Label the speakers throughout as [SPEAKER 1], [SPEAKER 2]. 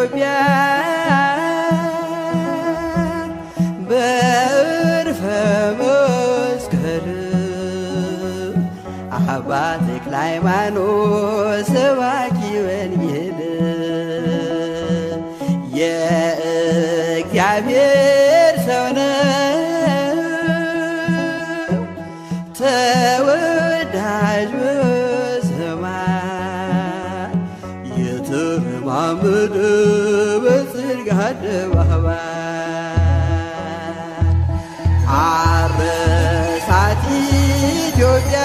[SPEAKER 1] ኢትዮጵያ በዕርፈ መስቀል አባ ተክለ ሃይማኖት ሰባኪ ወንጌል የእግዚአብሔር ሰው ነው ተወዳጅ በሰማይ የተረማመደ በጽድቅ አደባባይ አረሳት ኢትዮጵያ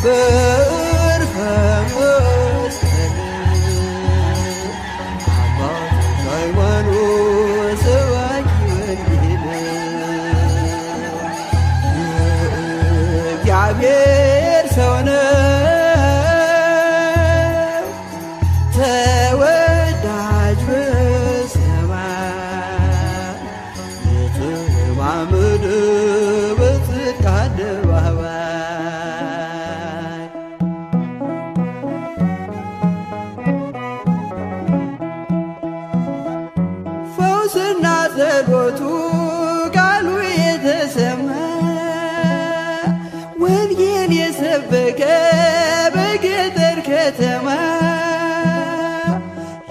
[SPEAKER 1] በዕርፈ መስቀል አባ ተክለ ሃይማኖት ሰባኪ ወንጌል የእግዚአብሔር ሰው ነው ተወዳጅ በሰማይ የተረማመደ በጽድቅ አደባባይ ፈውስና ጸሎቱ ቃሉ የተሰማ ወንጌል የሰበከ በገጠር ከተማ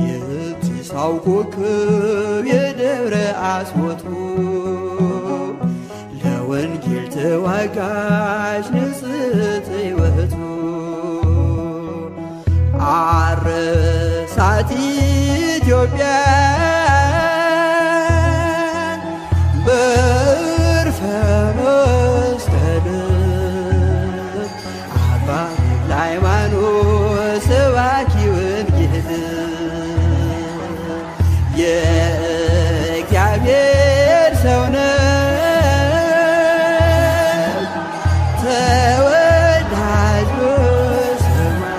[SPEAKER 1] የብስራው ኮከብ የደብረ አስቦቱ ለወንጌል ተዋጋሽ ንጽሕት ሕይወቱ አረሳት ኢትዮጵያ በዕርፈ መስቀል አባ ተክለ ሃይማኖት ሰባኪ ወንጌል የእግዚአብሔር ሰው ነው ተወዳጅ በሰማይ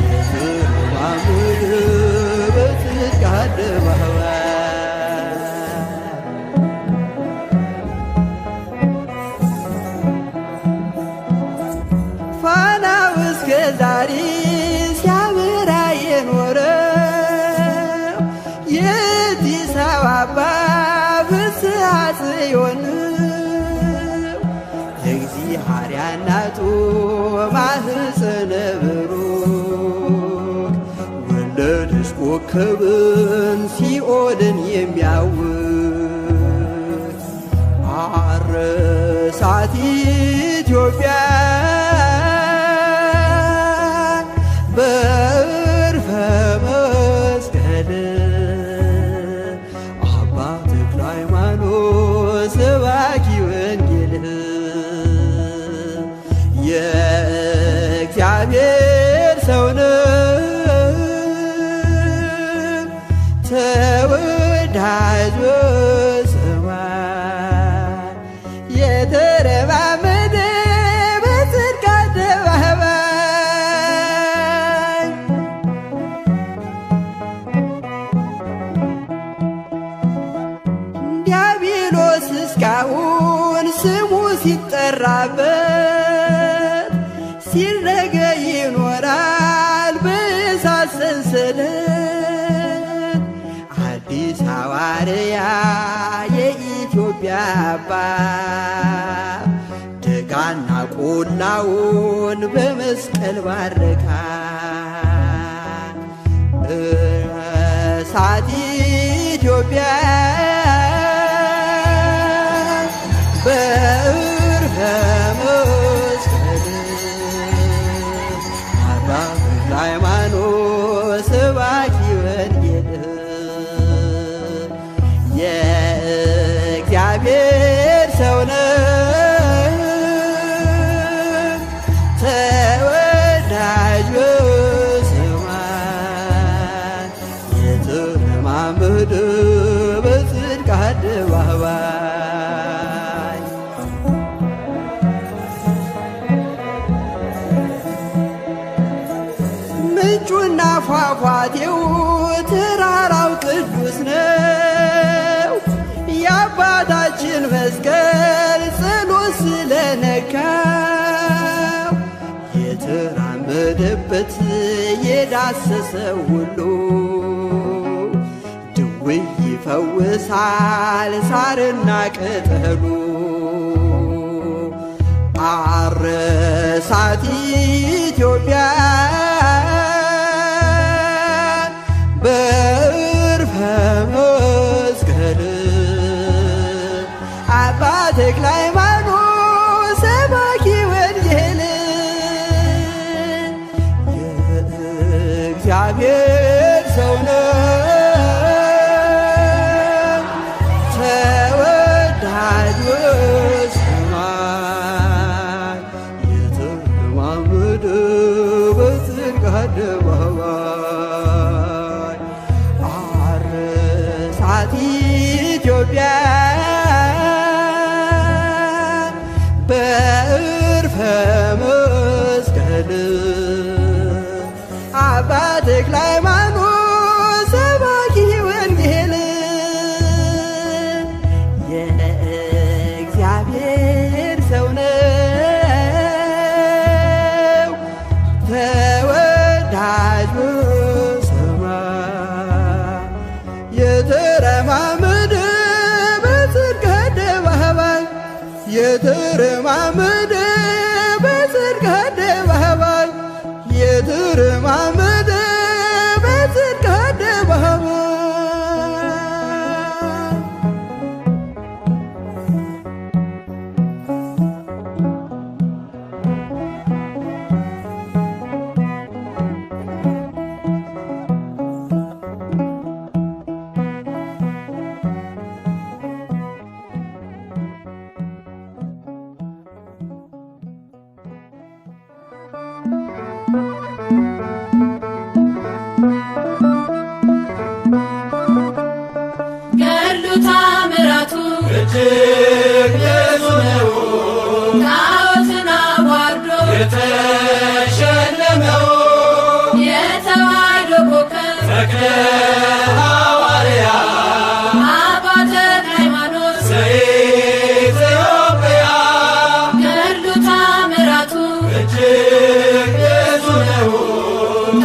[SPEAKER 1] የተረማመደ በጽድቅ አደባባይ ፋናው እስከ ዛሬ ሲያበራ የኖረው የአዲስ አበባ ፍስሐ ጽዮን የእግዚአብሔር እናቱ ማኅፀነ ብሩክ ወለደች ኮከብን ሲኦልን የሚያውክ አረሳት ኢትዮጵያ በዕርፈ መስቀል አባ ተክለ ሃይማኖት ሰባኪ ወንጌል የእግዚአብሔር ሰው ነው ተወዳጅ በሰማይ የተረማመደ በጽድቅ አደባባይ ዲያብሎስ እስካሁን ስሙ ሲጠራበት ሲረገ ይኖራል በእሳት ሰንሰለት አዲስ ሐዋርያ የኢትዮጵያ አባት ደጋና ቆላውን በመስቀል ባረካ እሳት ኢትዮጵያ በዕርፈ መስቀል አባ ተክለ ሃይማኖት ሰባኪ ወንጌል የእግዚአብሔር ሰው ነው ተወዳጅ በሰማይ የተረማመደ በጽድቅ አደባባይ ምንጩና ፏፏቴው ተራራው ቅዱስ ነው የአባታችን መስቀል ጸሎት ስለነካው የተራመደበት ያለበት የዳሰሰ ሁሉ ድውይ ይፈውሳል ሳርና ቅጠሉ። አረሳት ኢትዮጵያ በዕርፈ መስቀል አባ ተክለ ሃይማኖት ሰባኪ ወንጌል የእግዚአብሔር ሰው ነው ተወዳጅ በሰማይ የተለማመደ በጽድቅ አደባባይ አረሳት ኢትዮጵያ በዕርፈ መስቀል አባ ተክለ ሃይማኖት ሰባኪ ወንጌል የእግዚአብሔር ሰው ነው ተወዳጅ በሰማይ የተረማመደ በጽድቅ አደባባይ የተረማመደ በጽድቅ አደባባይ የተረማመደ በጽድቅ አደባባይ
[SPEAKER 2] ገድሉ ታምራቱ
[SPEAKER 3] እጅግ ብዙ ነው።
[SPEAKER 2] ጣዖትን አዋርዶ
[SPEAKER 3] የተሸለመው
[SPEAKER 2] የተዋሕዶ ኮከብ
[SPEAKER 3] ተክለ ሐዋርያ
[SPEAKER 2] አባ ተክለ ሃይማኖት
[SPEAKER 3] ዘኢትዮጵያ
[SPEAKER 2] ገድሉ ታምራቱ
[SPEAKER 3] እጅግ ብዙ ነው።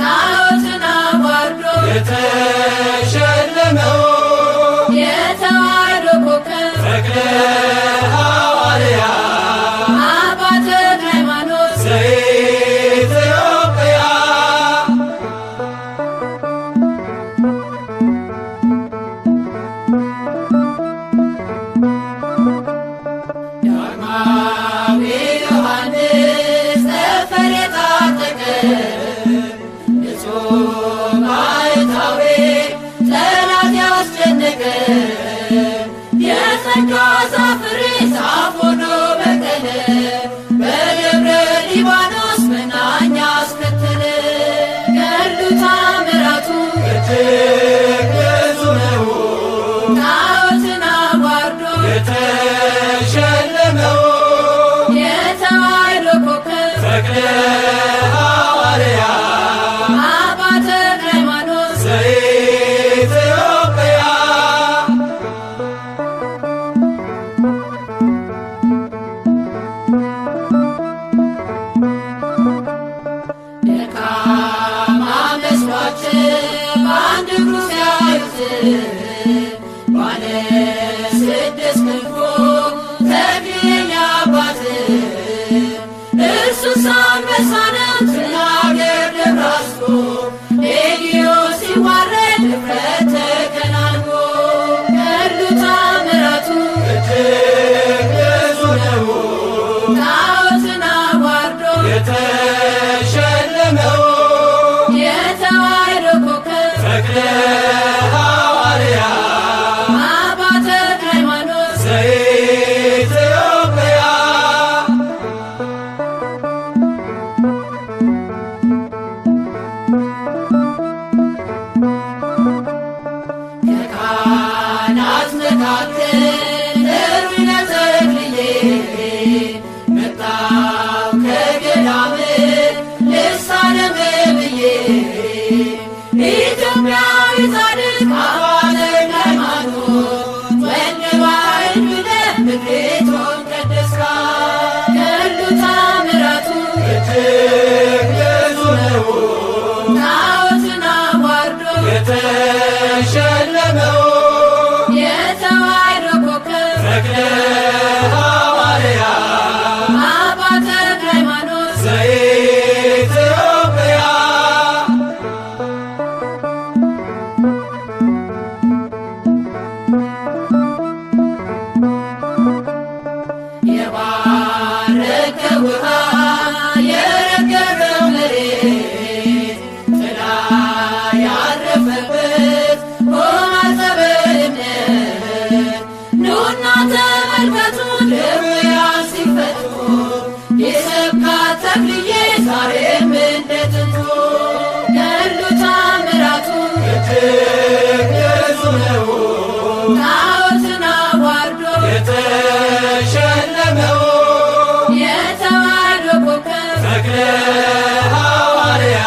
[SPEAKER 2] ጣዖትን አዋርዶ
[SPEAKER 3] የተሸለመው
[SPEAKER 2] የተዋሕዶ ኮከብ
[SPEAKER 3] ተክለ ሐዋርያ
[SPEAKER 2] አባ ተክለ ሃይማኖት
[SPEAKER 3] ዘኢትዮጵያ
[SPEAKER 2] ዳግማዊ ዮሐንስ ጠፈር የታጠቀ ንጹሕ ባሕታዊ ጠላት ያስጨነቀ የጸጋ ዛፍ ፍሬ ዛፍ ሆኖ በቀለ በደብረ ሊባኖስ መናኛ አስከተለ። ገድሉ ታምራቱ
[SPEAKER 3] እጅግ ብዙ ነው።
[SPEAKER 2] ጣዖትን አዋርዶ
[SPEAKER 3] የተሸለመው
[SPEAKER 2] የተዋሕዶ ኮከብ
[SPEAKER 3] ተክለ ሐዋርያ
[SPEAKER 2] አባ ተክለ ሃይማኖት
[SPEAKER 3] ዘኢትዮጵያ
[SPEAKER 2] ደካማ መስሏቸው በአንድ እግሩ ሲያዩት ባለ ስድስት ክንፉ ተክሊል አባት እርሱስ አንበሳ ነው ትናገር ደብራስቆ ሌጊዮን ሲዋረድ ድፍረት ተከናንቦ ገድሉ ታምራቱ
[SPEAKER 3] እጅግ ብዙ ነው።
[SPEAKER 2] ጣዖትን አዋርዶ
[SPEAKER 3] የተሸለመው
[SPEAKER 2] የተዋሕዶ ኮከብ
[SPEAKER 3] ተክለ ሐዋርያ
[SPEAKER 2] አባ ተክለ ሃይማኖት
[SPEAKER 3] ዘኢትዮጵያ
[SPEAKER 2] ከካህናት መካከል እሩይ ተክልዬ መጣው ከገዳም ልሳለም ብዬ ኢትዮጵያዊ ጻድቅ አባ ተክለ ሃይማኖት ወልደ ባሕር ብለህ ምድሪቱን ቀደስካት። ገድሉ ታምራቱ
[SPEAKER 3] እጅግ ብዙ ነው።
[SPEAKER 2] የባረከው ውሃ የረገረው መሬት ጥላ ያረፈበት ሆኗል እምነት። ኑና ተመልከቱ ድውያን ሲፈቱ የሰብካት ተክልዬ ዛሬም እንደ ጥንቱ ገድሉ ታምራቱ
[SPEAKER 3] እጅግ ብዙ ነው
[SPEAKER 2] ጣዖትን አዋርዶ
[SPEAKER 3] የተሸለመው
[SPEAKER 2] የተዋሕዶ ኮከብ
[SPEAKER 3] ተክለ ሐዋርያ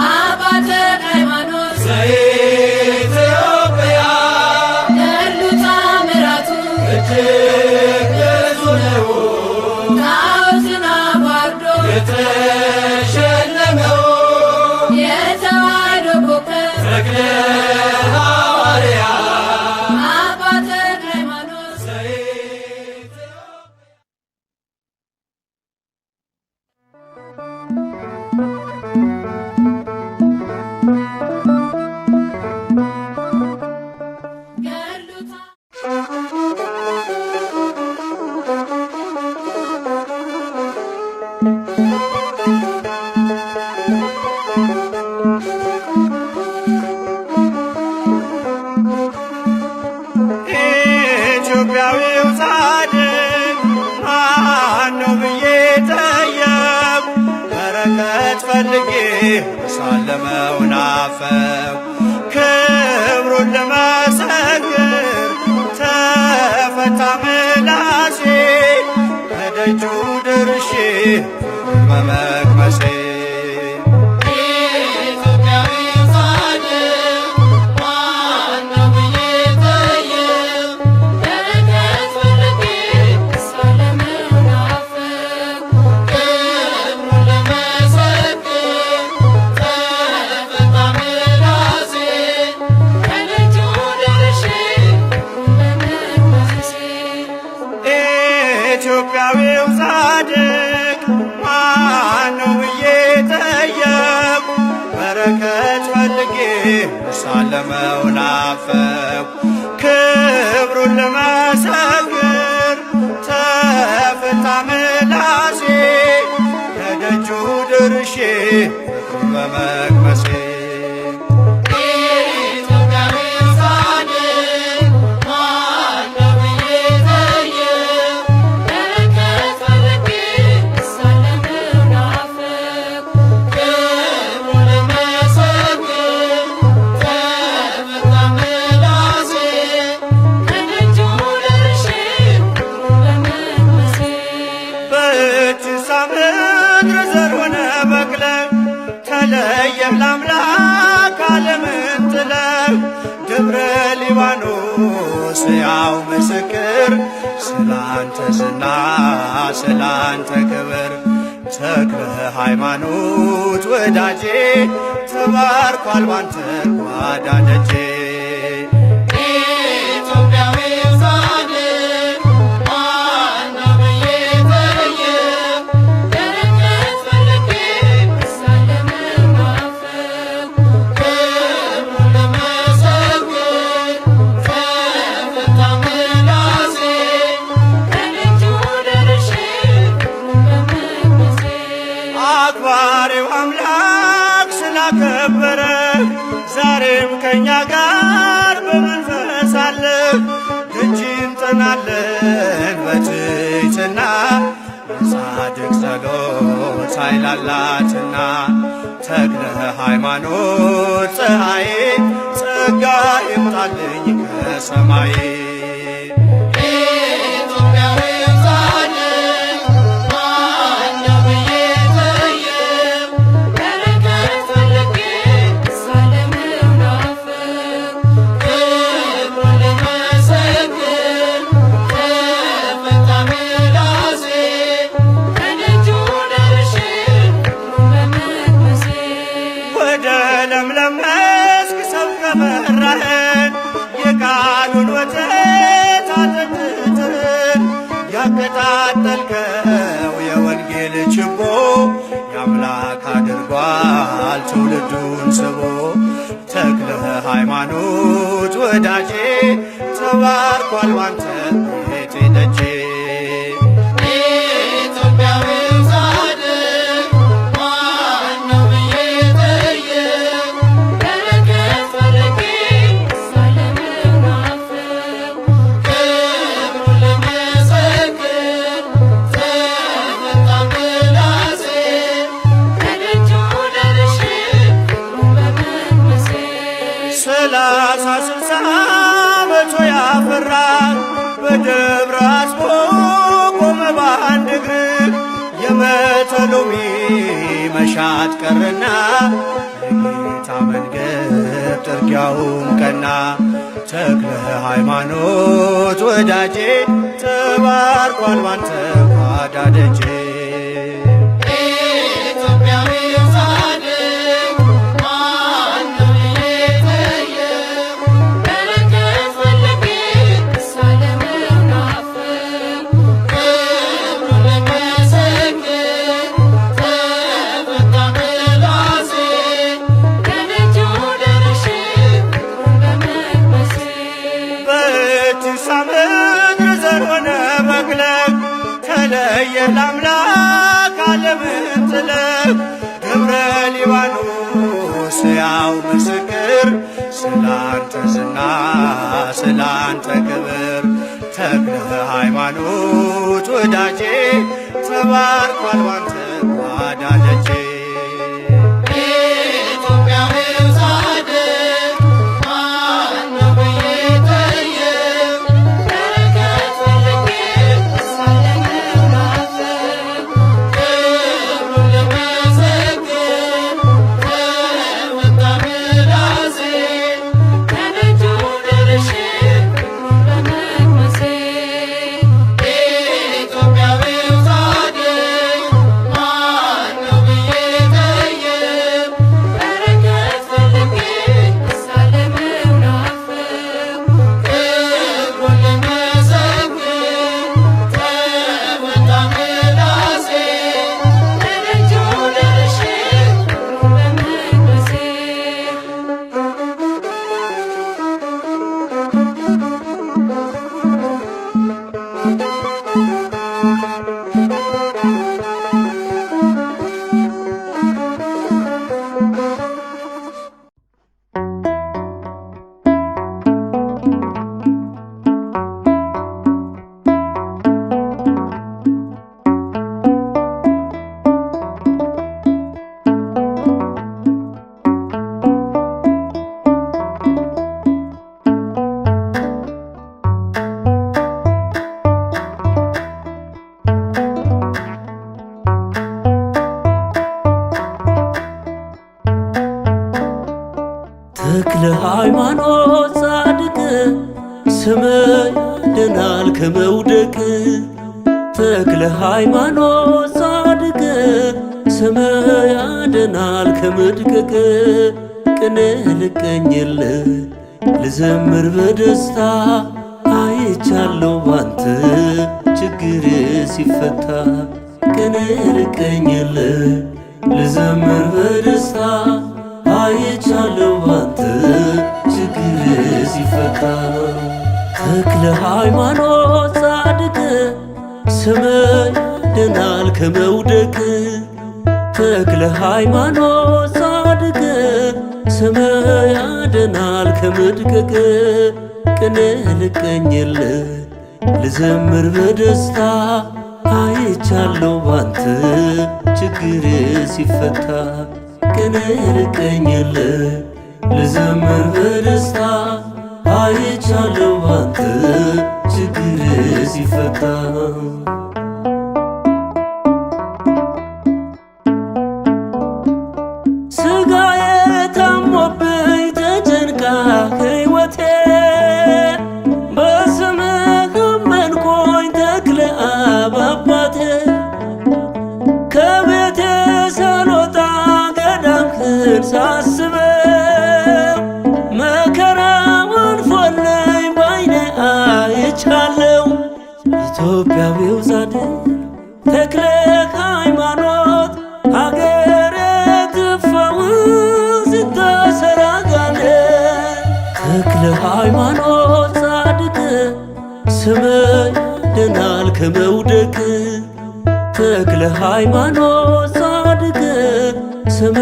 [SPEAKER 2] አባ ተክለ ሃይማኖት
[SPEAKER 3] ዘኢትዮጵያ
[SPEAKER 2] ገድሉ ታምራቱ
[SPEAKER 3] እጅግ ብዙ ነው
[SPEAKER 2] ጣዖትን አዋርዶ
[SPEAKER 3] የተሸለመው
[SPEAKER 2] የተዋሕዶ ኮከብ
[SPEAKER 3] ተክለ ሐዋርያ
[SPEAKER 2] አባ ተክለ ሃይማኖት
[SPEAKER 3] ዘኢትዮጵያ
[SPEAKER 2] ገድሉ
[SPEAKER 1] ኢትዮጵያዊው ጻድቅ ማነው ብዬ ጠየቅኩ። በረከት ፈልጌ ሳለመው ናፈቅሁ። ክብሩን ልመሰክር ተፈታ ምላሴ ከደጁ ደርሼ በመቅመሴ
[SPEAKER 2] ኢትዮጵያዊው ጻድቅ ማነው ብዬ ጠየቅኩ። በረከት ፈልጌ ሳለመው ናፈቅሁ። ክብሩን ልመሰክር ተፈታ ምላሴ ከደጁ ደርሼ በመቅመሴ
[SPEAKER 1] ኢትዮጵያዊው ጻድቅ ማነው ብዬ ጠየቅሁ። በረከት ፈልጌ ሳለመው ናፈቅሁ። ክብሩን ልመሰክር ተፈታ ምላሴ ከደጁ ደርሼ በመቅመሴ
[SPEAKER 2] ኢትዮጵያዊው ጻድቅ ማነው ብዬ ጠየቅኩ። በረከት ፈልጌ ሳለመው ናፈቅሁ። ክብሩን ልመሰክር ተፈታ ምላሴ ከደጁ ደርሼ በመቅመሴ
[SPEAKER 1] በእጅሳ ምድር ዘር ሆነ በቅለ ተለየህ ለአምላክ ዓለምን ጥለህ ደብረ ሊባኖስ ያው ምስክር ስላንተ ዝና ስላንተ ክብር ተክለ ሃይማኖት ወዳጄ ተባርኳል ባንተ ጓዳ ደጄ
[SPEAKER 2] ኢትዮጵያዊው ጻድቅ ማነው ብዬ ጠየቅኩ። በረከት ፈልጌ ሳለመው ናፈቅሁ። ክብሩን ልመሰክር ተፈታ ምላሴ ከደጁ ደርሼ በመቅመሴ
[SPEAKER 1] አክባሪው አምላክ ስላከበረ ዛሬም ከእኛ ጋር በመንፈስ አለ። ደጅ እንጠናለን በትሕትና የጻድቅ ጸሎት ኃይል አላትና። ተክለ ሃይማኖት ፀሐዬ ጸጋ ይምጣልኝ ከሰማይ
[SPEAKER 2] ኢትዮጵያዊው ጻድቅ ማነው ብዬ ጠየቅኩ። በረከት ፈልጌ ሳለመው ናፈቅሁ። ክብሩን ልመሰክር ተፈታ ምላሴ ከደጁ ደርሼ በመቅመሴ
[SPEAKER 1] ወደ ለምለም መስክ ሰብከ መራኸን የቃሉን ወተት አጠጥተን ያቀጣጠልከው የወንጌል ችቦ የአምላክ አድርጓል ትውልዱን ስቦ። ተክለ ሃይማኖት ወዳጄ ተባርኳል ባንተ ቤቴ ደጄ መሻት ቀረና የጌታ መንገድ ጥርጊያውም ቀና። ተክለ ሃይማኖት ወዳጄ ተባርኳል ባንተ ጓዳ ደጄ። ለአምላክ ዓለምን ጥለህ ገብረ ሊባኖስ ያው ምስክር ስላንተ ዝና ስላንተ ክብር። ተክለ ሃይማኖት ወዳጄ ተባርኳል ባንተ ጓዳ ደጄ።
[SPEAKER 4] ተክለ ሃይማኖት ጻድቅ ስም ያድናል ከመውደቅ። ተክለ ሃይማኖት ጻድቅ ስም ያድናል ከመድቀቅ። ቅኔ ልቀኝል ልዘምር በደስታ አይቻለሁ ባንተ ችግር ሲፈታ። ቅኔ ልቀኝል ልዘምር በደስታ አይቻለሁ ባንተ ችግር ሲፈታ። ተክለ ሃይማኖት ጻድቅ ስም ያድናል ከመውደቅ። ተክለ ሃይማኖት ጻድቅ ስም ያድናል ከመድቀቅ። ቅኔ ልቀኝል ልዘምር በደስታ አይቻለሁ ባንተ ችግር ሲፈታ። ቅኔ ልቀኝል ልዘምር በደስታ አይቻለሁ ባንተ ችግር ሲፈታ። ሥጋዬ ታሞብኝ ተጨንቃ ሕይወቴ በስምህ አመንኩኝ ተክለ አብ አባቴ። ከቤቴ ሳልወጣ ገዳምህን ሳስበው መከራው አልፎልኝ ባይኔ አይቻለው። ኢትዮጵያዊው ጻድቅ ተክለ ሃይማኖት ሀገሬ ትፈውስ ስታሰራጋለ። ተክለ ሃይማኖት ጻድቅ ስም ያድናል ከመውደቅ። ተክለ ሃይማኖት ጻድቅ ስም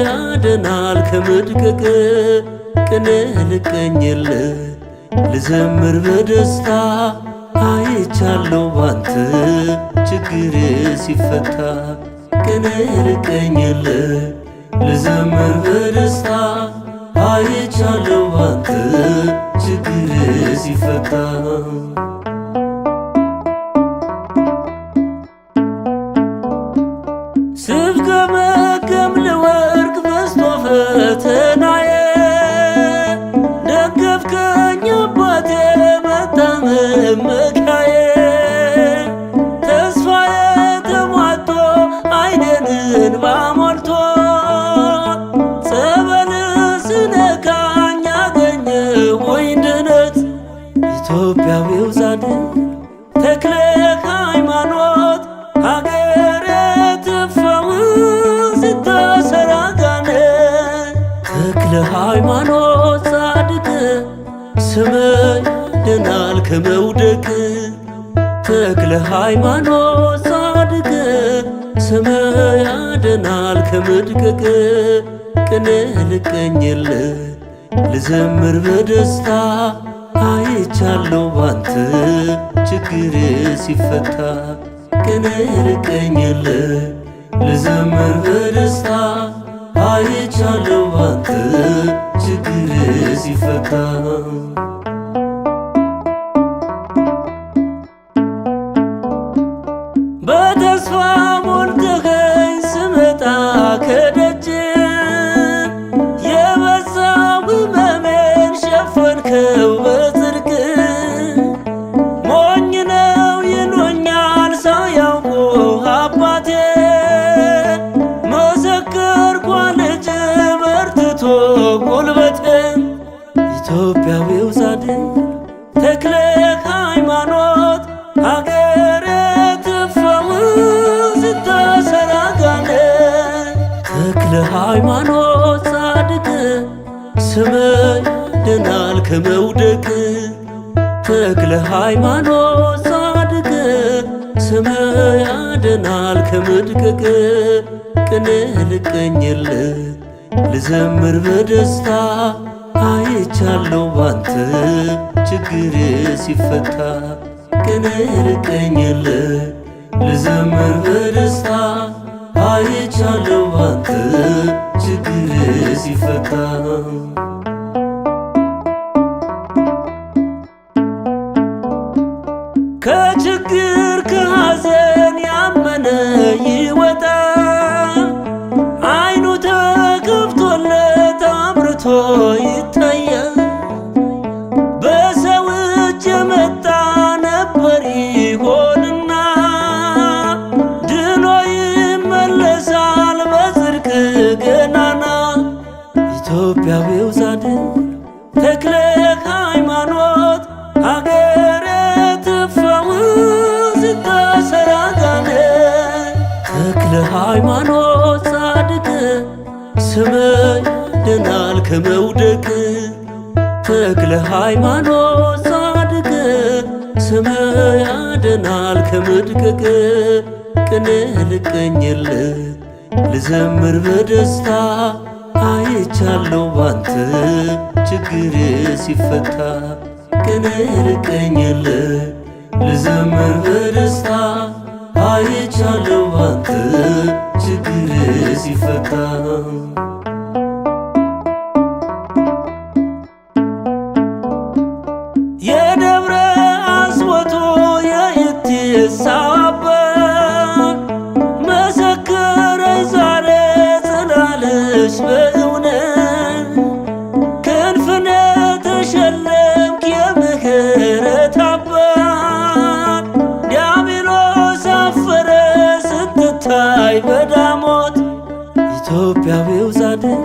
[SPEAKER 4] ያድናል ከመድቀቅ። ቅኔ ልቀኝል ልዘምር በደስታ አይቻለሁ ባንተ ችግር ሲፈታ። ቅኔ ልቀኝል ልዘምር በደስታ አይቻለሁ ባንተ ችግር ሲፈታ። ስብከ ከመውደቅ ተክለ ሃይማኖት ጻድቅ ስምህ ያድናል ከመድቀቅ ቅኔ ልቀኝል ልዘምር በደስታ አይቻለሁ ባንተ ችግሬ ሲፈታ ቅኔ ልቀኝል ልዘምር በደስታ አይቻለሁ ባንተ ችግሬ ሲፈታ በተስፋ ሞልተኸኝ ስመጣ ከደጅ የበዛው ሕመሜን ሸፈንከው በጽድቅ ሞኝ ነው ይሉኛል ሳያውቁ አባቴ መሰከርኩ ልጅ በርትቶ ጉልበቴ ኢትዮጵያዊው ጻድቅ ተክለ ሃይማኖት አገሬ ተክለ ሃይማኖት ጻድቅ ስምህ ያድናል ከመውደቅ ተክለ ሃይማኖት ጻድቅ ስምህ ያድናል ከመድቀቅ ቅኔ ልቀኝል ልዘምር በደስታ አይቻለሁ ባንተ ችግሬ ሲፈታ ቅኔ ልቀኝል ልዘምር በደስታ አይቻለሁ ባንተ ችግሬ ሲፈታ ከችግር ከሐዘን ያመነ ይወጣ አይኑ ተከፍቶለት አምርቶ ይታያል በሰው እጅ የመጣ ነበር ይሆንና ድኖ ይመለሳል በጽድቅ ገናና ኢትዮጵያዊው ጻድቅ ተክለ ሃይማኖት አገሬ ትፈውስ ተሰራጋነ ተክለ ሃይማኖት ጻድቅ ስምህ ያድናል ከመውደቅ ተክለ ሃይማኖት ጻድቅ ስምህ ያድናል ከመድቀቅ ቅኔ ልቀኝል ልዘምር በደስታ አይቻለሁ ባንተ ችግሬ ሲፈታ ቅኔ ልቀኝል ልዘምር በደስታ አይቻለሁ ባንተ ችግሬ ሲፈታ የደብረ አስወቶ የኢቲሳ አባት መሰከረኝ ዛሬ ጽላልሽ በእውነት ክንፍነ ተሸለምክ የምህረት አባት ዲያብሎስ አፈረ ስትታይ በዳሞት ኢትዮጵያዊው ጻድቅ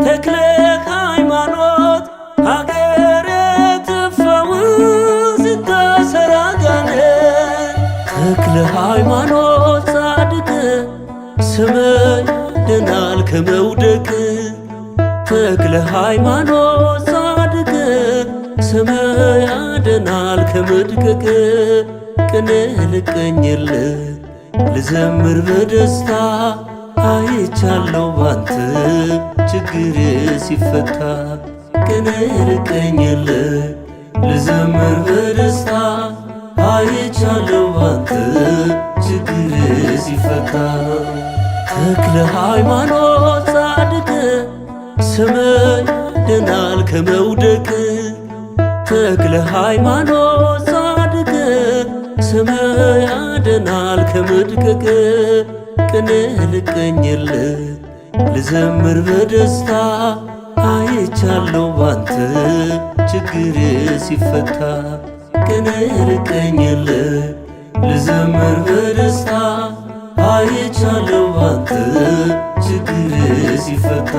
[SPEAKER 4] ተክለ ሃይማኖት አገሬ ትፈውስ ተሰራጋነ ተክለ ሃይማኖት ጻድቅ ስምህ ያድናል ከመውደቅ ተክለ ሃይማኖት ጻድቅ ስምህ ያድናል ከመድቀቅ ቅኔ ልቀኝል ልዘምር በደስታ አይቻለሁ ባንተ ችግሬ ሲፈታ ቅኔ ልቀኝል ልዘምር በደስታ አይቻለሁ ባንተ ችግሬ ሲፈታ ተክለ ሃይማኖት ጻድቅ ስምህ ያድናል ከመውደቅ ተክለ ሃይማኖት ጻድቅ ስምህ ያድናል ከመድቀቅ ቅኔ ልቀኝል ልዘምር በደስታ አይቻለሁ ባንተ ችግሬ ሲፈታ ቅኔ ልቀኝል ልዘምር በደስታ አይቻለሁ ባንተ ችግሬ ሲፈታ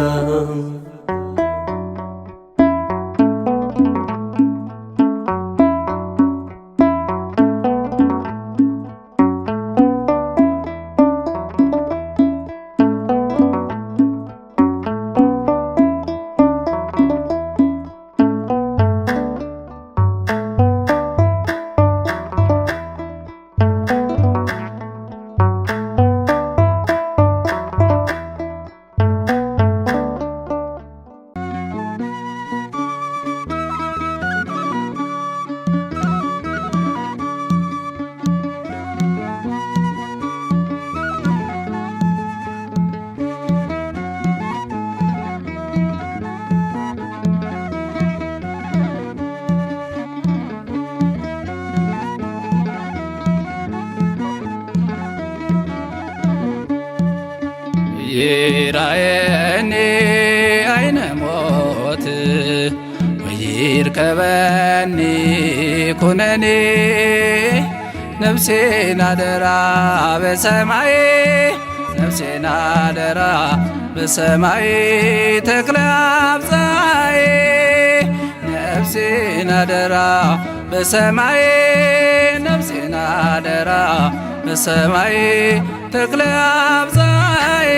[SPEAKER 5] ይራየኒ አይነ ሞት ወይርከበኒ ኩነኔ ነፍሴን አደራ በሰማይ ነፍሴን አደራ በሰማይ ተክለ አብፀሐዬ ነፍሴን አደራ በሰማይ ነፍሴን አደራ በሰማይ ተክለ አብፀሐዬ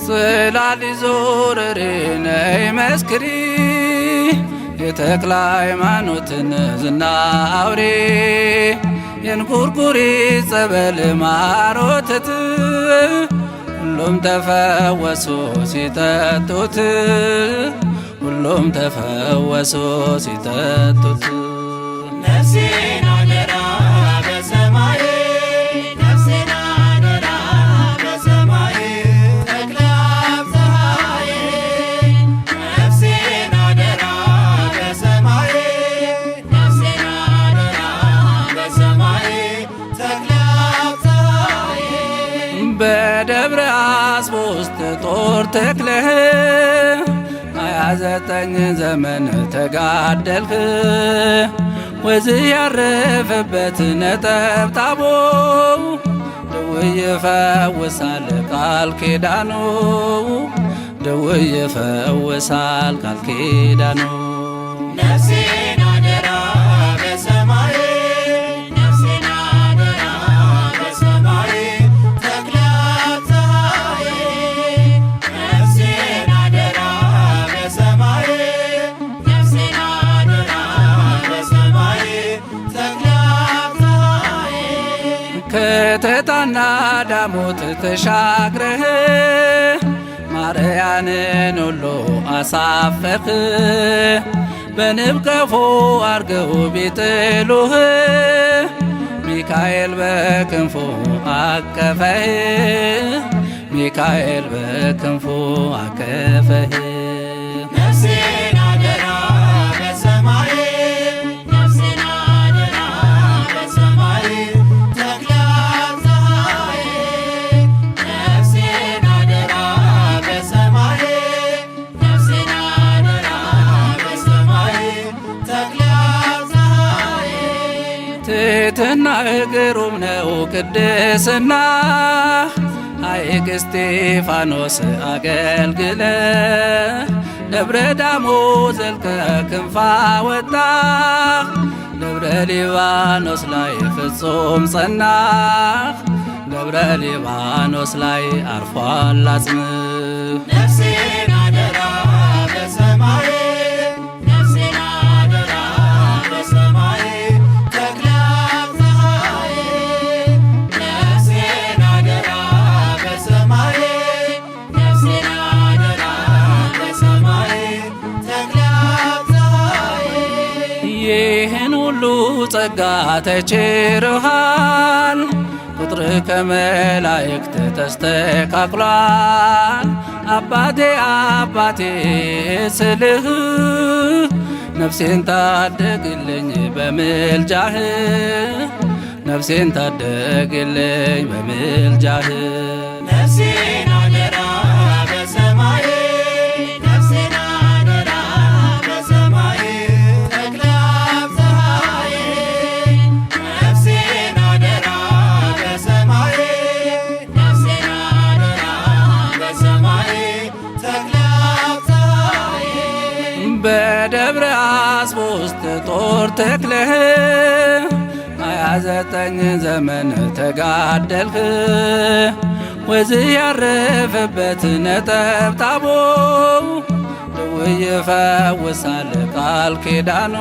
[SPEAKER 5] ጽላል ዞረሬ ነይ መስክሪ የተክለ ሃይማኖትን ዝና አውሬ የንኩርኩሪ ጸበል ማር ወተት ሁሉም ተፈወሱ ሲጠጡት ሁሉም ተፈወሱ ሲጠጡት
[SPEAKER 2] ነፍሴን አደራ በሰማይ ነፍሴን አደራ በሰማይ ተክለ አብፀሐዬ ነፍሴን አደራ በሰማይ ነፍሴን አደራ በሰማይ ተክለ አብፀሐዬ
[SPEAKER 5] በደብረ አስቦ ውስጥ ጦር ተክለህ 29 ዘመን ተጋደልክ ወዝህ ያረፈበት ነጠብጣቦ ደዌ ይፈውሳል ቃል ኪዳኑ ደዌ ይፈውሳል ቃል ኪዳኑ
[SPEAKER 2] ነፍሴን አደራ በሰማይ ነፍሴን አደራ በሰማይ ተክለ አብፀሐዬ ነፍሴን አደራ በሰማይ ነፍሴን አደራ በሰማይ ተክለ አብፀሐዬ
[SPEAKER 5] ከተታና ዳሞት ተሻግረህ ማርያንን ሁሉ አሳፈርክ በንብ ቀፎ አርገው ቢጥሉህ ሚካኤል በክንፉ አቀፈህ ሚካኤል በክንፉ አቀፈህ
[SPEAKER 2] ነፍሴን አደራ በሰማይ ነፍሴን አደራ በሰማይ ተክለ አብፀሐዬ ነፍሴን አደራ በሰማይ ነፍሴን አደራ በሰማይ ተክለ አብፀሐዬ
[SPEAKER 5] ትሕትና ግሩም ነው ቅድስና ሐይቅ እስጢፋኖስ አገልግለ ደብረ ዳሞ ዘልቀ ክንፋ ወጣ ደብረ ሊባኖስ ላይ ፍጹም ጸናህ ደብረ ሊባኖስ ላይ አርፏል አጽምህ
[SPEAKER 2] ነፍሴን አደራ በሰማይ ነፍሴን አደራ በሰማይ ተክለ አብፀሐዬ ነፍሴን አደራ በሰማይ ነፍሴን አደራ በሰማይ ተክለ አብፀሐዬ
[SPEAKER 5] ይህን ሁሉ ጸጋ ተችርሃል ቁጥር ከመላእክት ተስተካክሏል አባቴ አባቴ ስልህ ነፍሴን ታደግልኝ በምልጃህ ነፍሴን ታደግልኝ በምልጃህ
[SPEAKER 2] ነፍሴን አደራ በሰማይ ነፍሴን አደራ በሰማይ ተክለ አብፀሐዬ ነፍሴን አደራ በሰማይ ነፍሴን አደራ በሰማይ ተክለ አብፀሐዬ
[SPEAKER 5] በደብረ አስቦ ውስጥ ጦር ተክለህ 29 ዘመን ተጋደልክ ወዝህ ያረፈበት ነጠብጣቦ ደዌ ይፈውሳል ቃል ኪዳኑ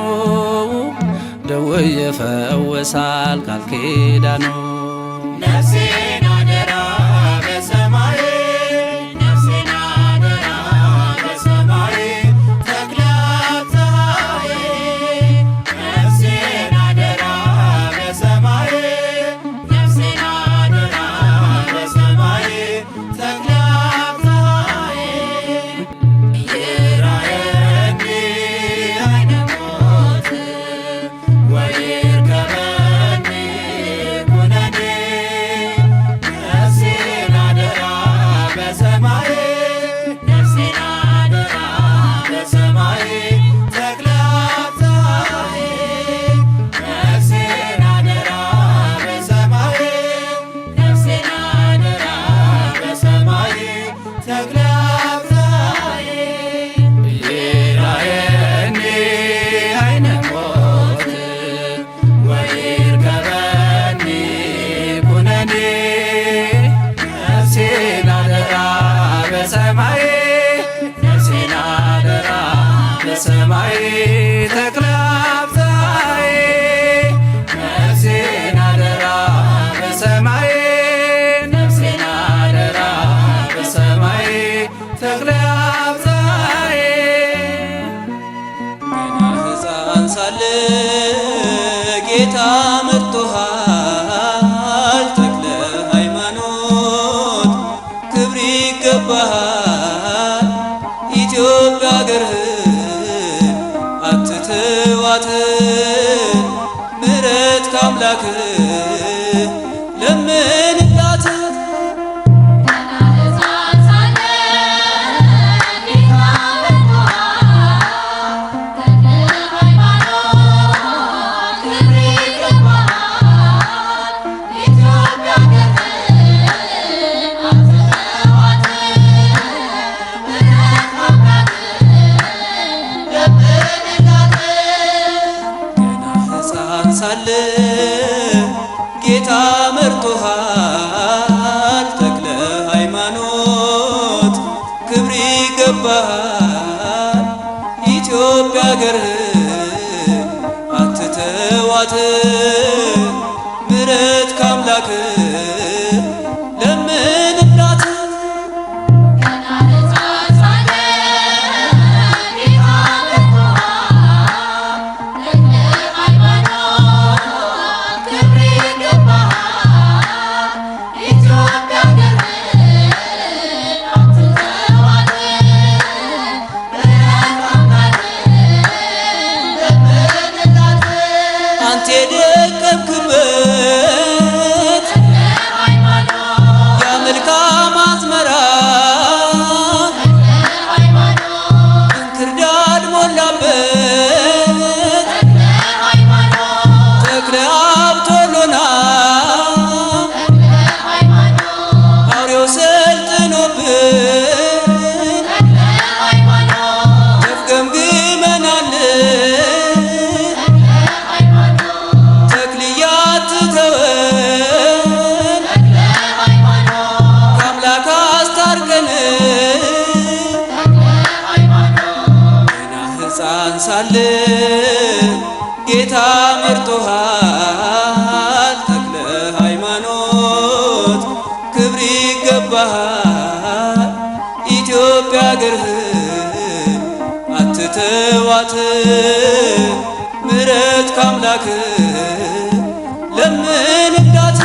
[SPEAKER 5] ደዌ ይፈውሳል ቃል ኪዳኑ
[SPEAKER 2] ነፍሴን አደራ በሰማይ
[SPEAKER 4] ለምንላት ሳለ ጌታ መርጦሃል ተክለ ሃይማኖት ክብር ይገባሃል ኢትዮጵያ አገርህን አትተዋት ምሕረት ካምላክ ለምንላት አንተ የደከምክበት የመልካም አዝመራ እንክርዳድ ሞላበት ተክለ አብቶሎና አውሬው ሰልጥኖብን ተፍገምግመናል ሳለ ጌታ መርጦሃል ተክለ ሃይማኖት ክብር ይገባሃል ኢትዮጵያ አገርህን አትተዋት ምሕረት ካምላክ ለምንላት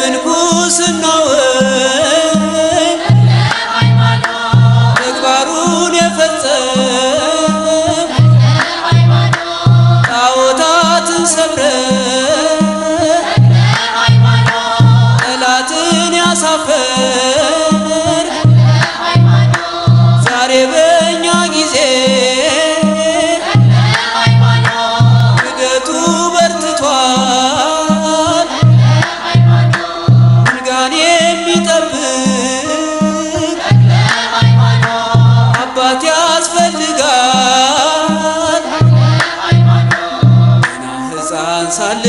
[SPEAKER 4] የምንኩስናውን ተግባሩን የፈጸም ጣዖታትን ሰብረ ጠላትን ያሳፈር ዛሬ በእኛ ጊዜ ክደቱ በርትቷል የሚጠብቅ አባት ያስፈልጋል ገና ሕፃን ሳለ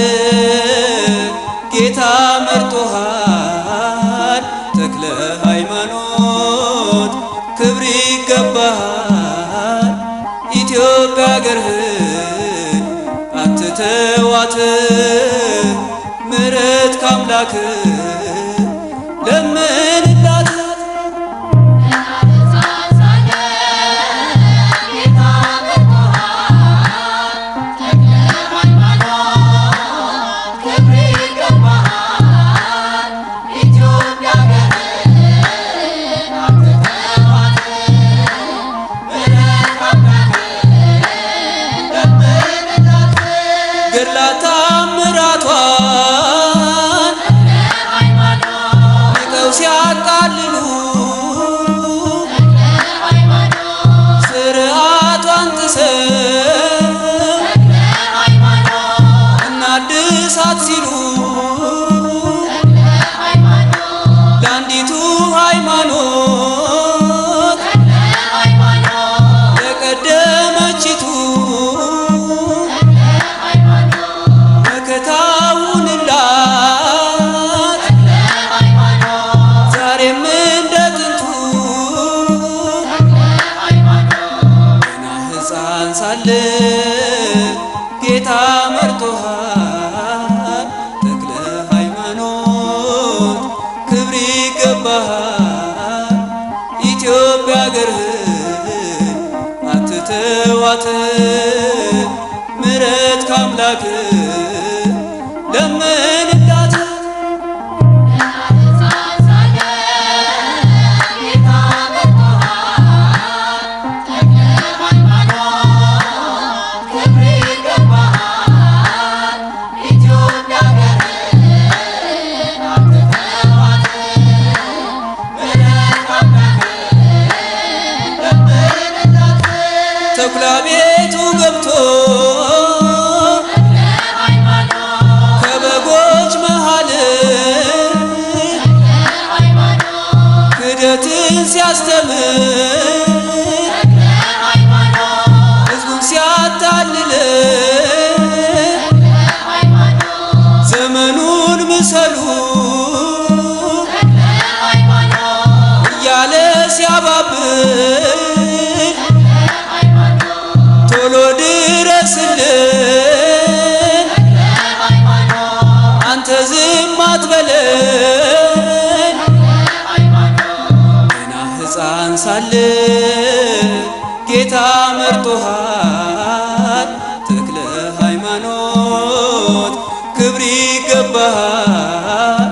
[SPEAKER 4] ጌታ መርጦሃል ተክለ ሃይማኖት ክብር ይገባሃል ኢትዮጵያ አገርህን አትተዋት ምሕረት ካምላክ ለምንላት ገድላት ተአምራቷን ንቀው ሲያቃልሉ ስርዓቷን ጥሰው እናድሳት ሲሉ ለአንዲቱ ሃይማኖት ለቀደመችቱ መከታውንላት ዛሬም እንደ ጥንቱ ገና ሕፃን ሳለ ጌታ መርጦሃል ተክለ ሃይማኖት ክብር ይገባሃል ኢትዮጵያ አገርህን ባትተዋት ምሕረት ካምላክ ለምንላት ተኩላ ቤቱ ገብቶ ከበጎች መሃል ክደትን ሲያስተምር ሕዝቡን ሲያታልል ዘመኑን ምሰሉ እያለ ሲያባብል ቶሎ ድረስልን አንተ ዝም አትበለን ገና ሕፃን ሳለ ጌታ መርጦሃል ተክለ ሃይማኖት ክብር ይገባሃል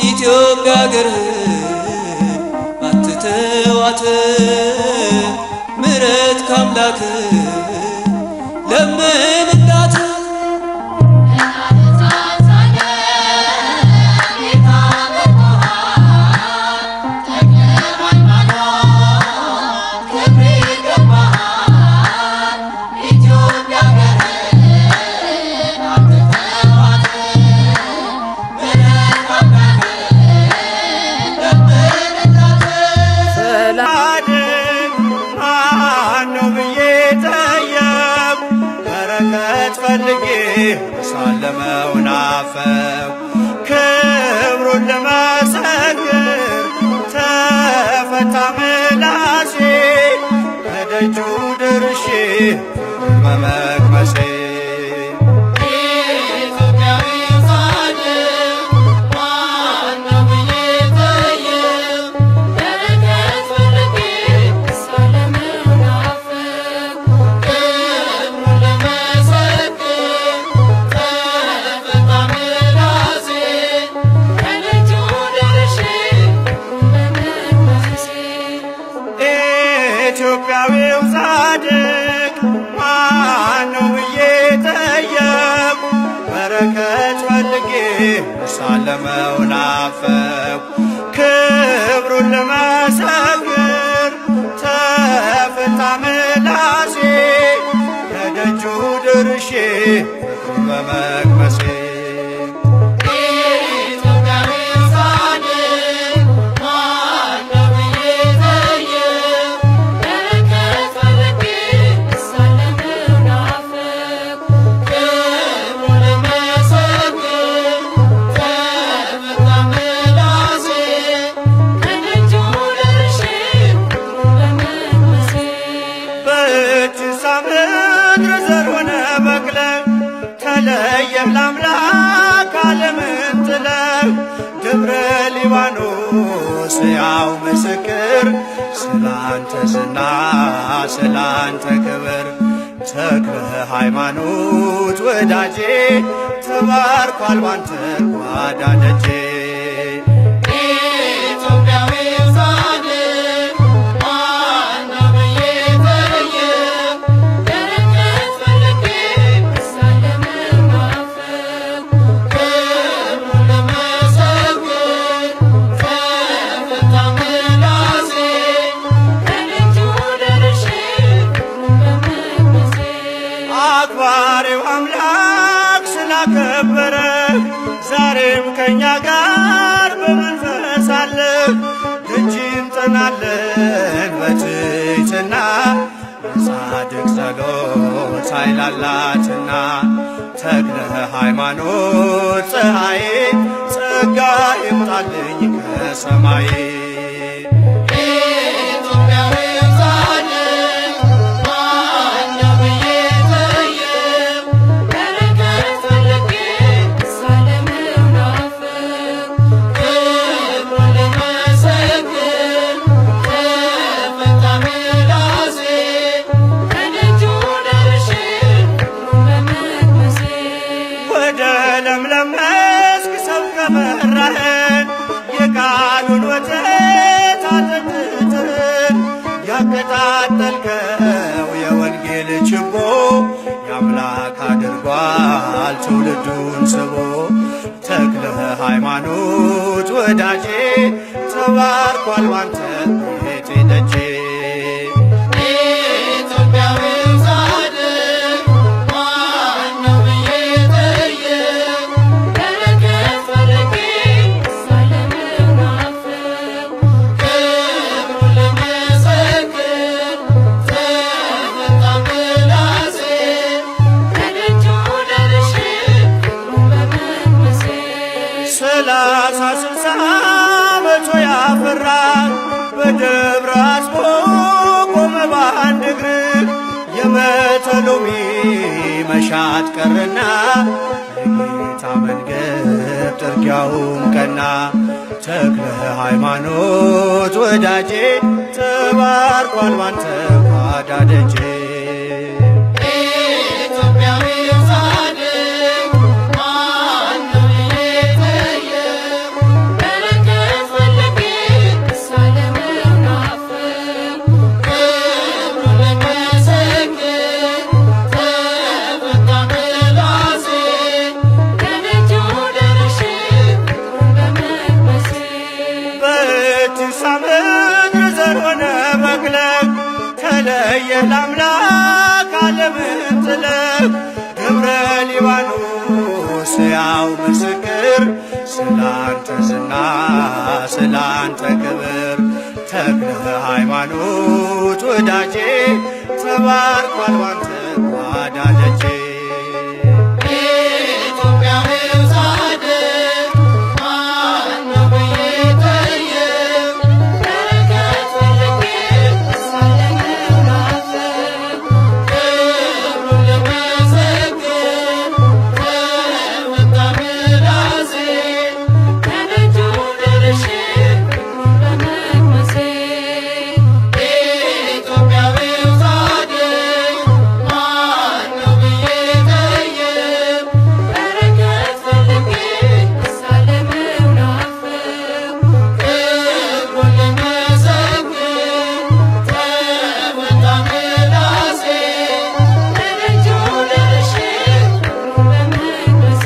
[SPEAKER 4] ኢትዮጵያ አገርህን አትተዋት ምሕረት ካምላክ ለምንላት
[SPEAKER 1] ሳለመው ናፈቅ ክብሩን ለመሰክር ተፈታ ምላሴ ከደጁ ደርሼ በመቅመሴ ኢትዮጵያዊው ጻድቅ ማነው ብዬ ጠየቁ በረከት ፈልጌ ሳለመው ናፈቁ ክብሩን ለመሰክር ተፈታ ምላሴ ከደጁ ደርሼ በመቅመሴ ምድር ዘር ሆነ በቅለ ተለየም ለአምላክ ዓለምን ጥለ ደብረ ሊባኖስ ያው ምስክር ስላንተ ዝና ስላንተ ክብር ተክለ ሃይማኖት ወዳጄ ተባርኳል ባንተ ጓዳ ደጄ አክባሪው አምላክ ስላከበረ ዛሬም ከኛ ጋር በመንፈስ አለ ደጅ እንጠናለን በትሕትና የጻድቅ ጸሎት ኃይል አላትና ተክለ ሃይማኖት ፀሐይ ጸጋ ይምጣልኝ ከሰማይ
[SPEAKER 2] Thank you.
[SPEAKER 1] የላከው የወንጌል ችቦ የአምላክ አድርጓል ትውልዱን ስቦ። ተክለ ሃይማኖት ወዳጄ ተባርኳል ባንተ ቤቴ ደጄ።
[SPEAKER 2] ኢትዮጵያዊው ጻድቅ ማነው ብዬ ጠየቅ በረከት ፈልጌ ሳለምን ናፍቅ ክብሩን ልመሰክር ተፈታ ምላሴ ከደጁ ደርሼ ፍቅሩን በመንፈሴ
[SPEAKER 1] 30-60 መቶ ያፈራ በደብረ አስቦ ቆመ በአንድ እግር። የመተሎሚ መሻት ቀረና የጌታ መንገድ ጥርጊያውም ቀና። ተክለ ሃይማኖት ወዳጄ ተባርኳል ባንተ ጓዳ ደጄ።
[SPEAKER 2] ኢትዮጵያዊው ጻድቅ ማነው ብዬ ጠየቅ በረከት ፈልጌ ሳለምን ናፍቅ ክብሩን ልመሰክር ተፈታ ምላሴ ከደጁ ደርሼ ፍቅሩን በመንፈሴ
[SPEAKER 1] በእቲሳ ምድር ዘር ሆነ መግለቅ ተለየ ለአምላክ ዓለምን ጥለቅ። ደብረ ሊባኖስ ያው ምስክር ስላንተ ዝና ስላንተ ክብር። ተክለ ሃይማኖት ወዳጄ ተባርኳል ባንተ ጓዳ ደጄ።
[SPEAKER 2] ኢትዮጵያዊው ጻድቅ ማነው ብዬ ጠየቅ በረከት ፈልጌ ሳለምን ናፍቅ ክብሩን ልመሰክር ተፈታ ምላሴ ከደጁ ደርሼ ፍቅሩን በመንፈሴ ኢትዮጵያዊው ጻድቅ ማነው ብዬ ጠየቅ በረከት ፈልጌ ሳለምን ናፍቅ ክብሩን ልመሰክር ተፈታ ምላሴ ከደጁ ደርሼ ፍቅሩን በመንፈሴ